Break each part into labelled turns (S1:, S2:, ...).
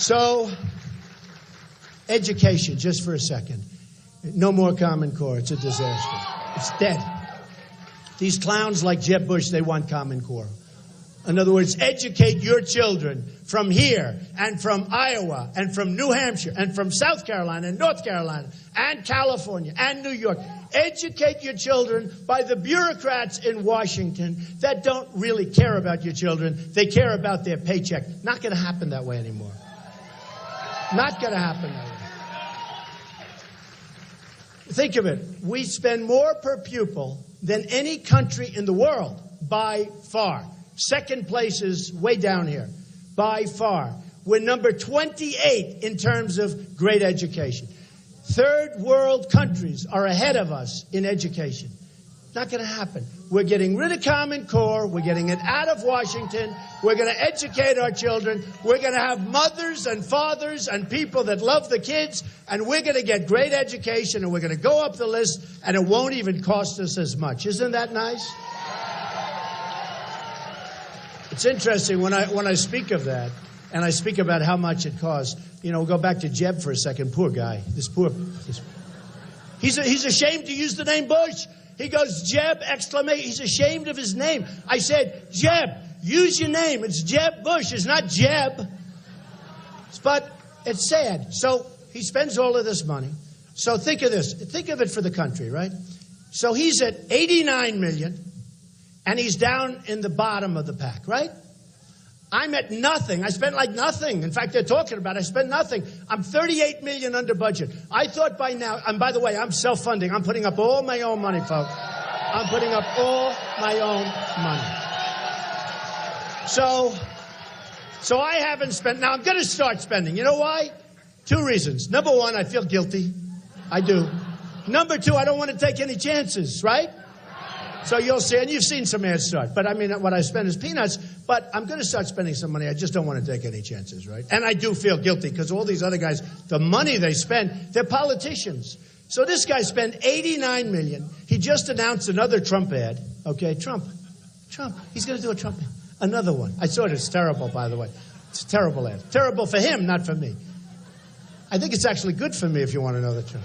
S1: So, education, just for a second. No more Common Core. It's a disaster. It's dead. These clowns like Jeb Bush, they want Common Core. In other words, educate your children from here and from Iowa and from New Hampshire and from South Carolina and North Carolina and California and New York. Educate your children by the bureaucrats in Washington that don't really care about your children. They care about their paycheck. Not going to happen that way anymore. Not going to happen that way. Think of it. We spend more per pupil than any country in the world by far. Second place is way down here, by far. We're number 28 in terms of great education. Third world countries are ahead of us in education. Not going to happen. We're getting rid of Common Core. We're getting it out of Washington. We're going to educate our children. We're going to have mothers and fathers and people that love the kids. And we're going to get great education. And we're going to go up the list. And it won't even cost us as much. Isn't that nice? It's interesting when I speak of that. And I speak about how much it costs. You know, we'll go back to Jeb for a second. Poor guy. He's ashamed to use the name Bush. He goes, Jeb, exclamation. He's ashamed of his name. I said, Jeb, use your name. It's Jeb Bush. It's not Jeb. But it's sad. So he spends all of this money. So think of this. Think of it for the country, right? So he's at 89 million, and he's down in the bottom of the pack, right? I'm at nothing. I spent like nothing. In fact, they're talking about I spent nothing. I'm 38 million under budget. I thought by now, and by the way, I'm self-funding. I'm putting up all my own money, folks. I'm putting up all my own money. So I haven't spent. Now I'm going to start spending. You know why? 2 reasons. Number 1, I feel guilty. I do. Number 2, I don't want to take any chances, right? So you'll see, and you've seen some ads start. But I mean, what I spend is peanuts. But I'm going to start spending some money. I just don't want to take any chances, right? And I do feel guilty because all these other guys, the money they spend, they're politicians. So this guy spent $89 million. He just announced another Trump ad. Okay, Trump. He's going to do a Trump ad. Another one. I saw it. It's terrible, by the way. It's a terrible ad. Terrible for him, not for me. I think it's actually good for me if you want to know the truth.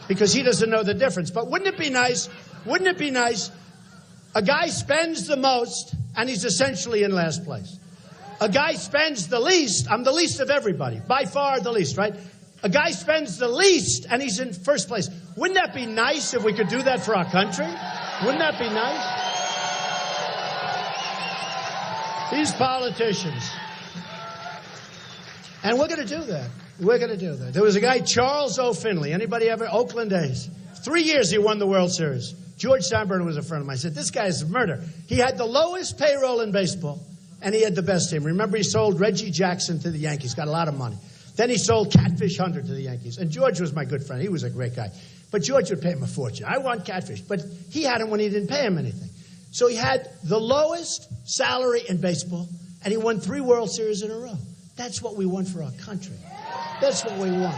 S1: Because he doesn't know the difference. But wouldn't it be nice? Wouldn't it be nice? A guy spends the most, and he's essentially in last place. A guy spends the least. I'm the least of everybody. By far the least, right? A guy spends the least, and he's in first place. Wouldn't that be nice if we could do that for our country? Wouldn't that be nice? These politicians. And we're going to do that. We're going to do that. There was a guy, Charles O. Finley. Anybody ever? Oakland A's. 3 years he won the World Series. George Steinbrenner was a friend of mine. I said, this guy is a murder. He had the lowest payroll in baseball, and he had the best team. Remember, he sold Reggie Jackson to the Yankees, got a lot of money. Then he sold Catfish Hunter to the Yankees. And George was my good friend. He was a great guy. But George would pay him a fortune. I want Catfish. But he had him when he didn't pay him anything. So he had the lowest salary in baseball, and he won 3 World Series in a row. That's what we want for our country. That's what we want.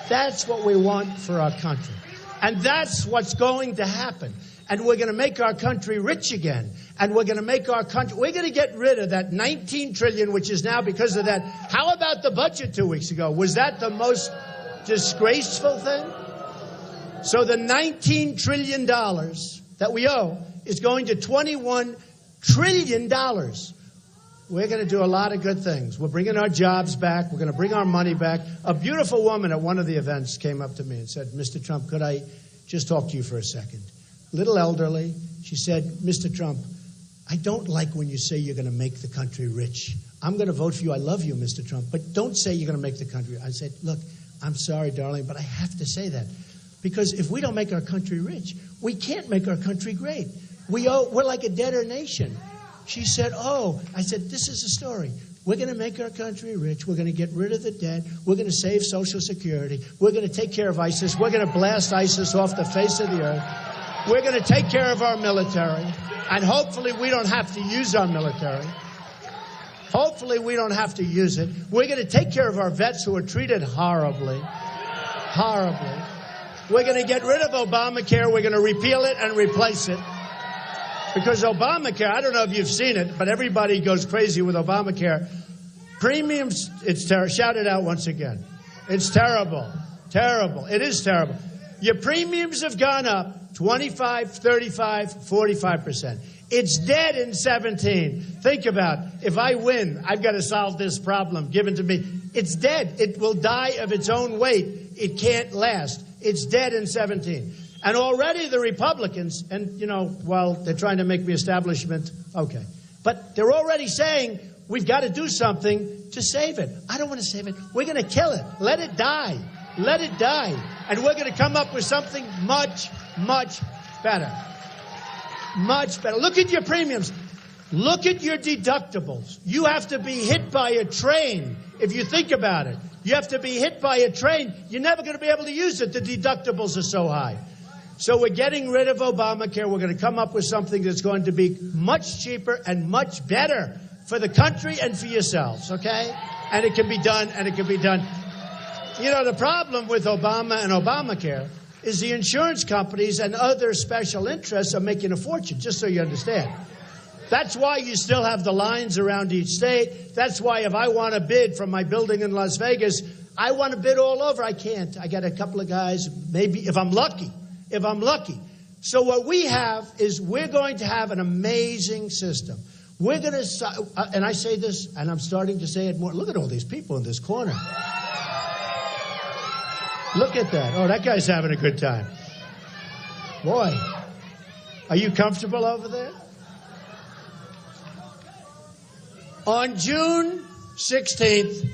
S1: That's what we want for our country. And that's what's going to happen. And we're going to make our country rich again. And we're going to make our country, we're going to get rid of that 19 trillion, which is now because of that. How about the budget 2 weeks ago? Was that the most disgraceful thing? So the $19 trillion that we owe is going to $21 trillion. We're going to do a lot of good things. We're bringing our jobs back. We're going to bring our money back. A beautiful woman at one of the events came up to me and said, Mr. Trump, could I just talk to you for a second? Little elderly. She said, Mr. Trump, I don't like when you say you're going to make the country rich. I'm going to vote for you. I love you, Mr. Trump, but don't say you're going to make the country. I said, look, I'm sorry, darling, but I have to say that. Because if we don't make our country rich, we can't make our country great. We're like a debtor nation. She said, oh, I said, this is the story. We're going to make our country rich. We're going to get rid of the debt. We're going to save Social Security. We're going to take care of ISIS. We're going to blast ISIS off the face of the earth. We're going to take care of our military. And hopefully we don't have to use our military. Hopefully we don't have to use it. We're going to take care of our vets who are treated horribly. Horribly. We're going to get rid of Obamacare. We're going to repeal it and replace it. Because Obamacare, I don't know if you've seen it, but everybody goes crazy with Obamacare. Premiums, it's terrible. Shout it out once again. It's terrible. Terrible. It is terrible. Your premiums have gone up 25, 35, 45%. It's dead in 17. Think about, if I win, I've got to solve this problem given to me. It's dead. It will die of its own weight. It can't last. It's dead in 17. And already the Republicans, and, while they're trying to make me establishment, okay. But they're already saying, we've got to do something to save it. I don't want to save it. We're going to kill it. Let it die. Let it die. And we're going to come up with something much, much better. Much better. Look at your premiums. Look at your deductibles. You have to be hit by a train. If you think about it, you have to be hit by a train. You're never going to be able to use it. The deductibles are so high. So we're getting rid of Obamacare. We're going to come up with something that's going to be much cheaper and much better for the country and for yourselves, okay? And it can be done, and it can be done. The problem with Obama and Obamacare is the insurance companies and other special interests are making a fortune, just so you understand. That's why you still have the lines around each state. That's why if I want to bid from my building in Las Vegas, I want to bid all over. I can't. I got a couple of guys, maybe if I'm lucky. So what we have is we're going to have an amazing system. We're going to, and I say this, and I'm starting to say it more. Look at all these people in this corner. Look at that. Oh, that guy's having a good time. Boy, are you comfortable over there? On June 16th,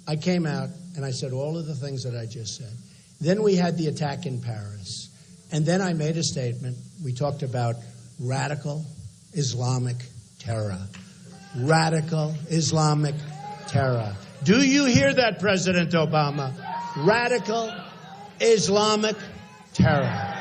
S1: I came out and I said all of the things that I just said. Then we had the attack in Paris. And then I made a statement. We talked about radical Islamic terror. Radical Islamic terror. Do you hear that, President Obama? Radical Islamic terror.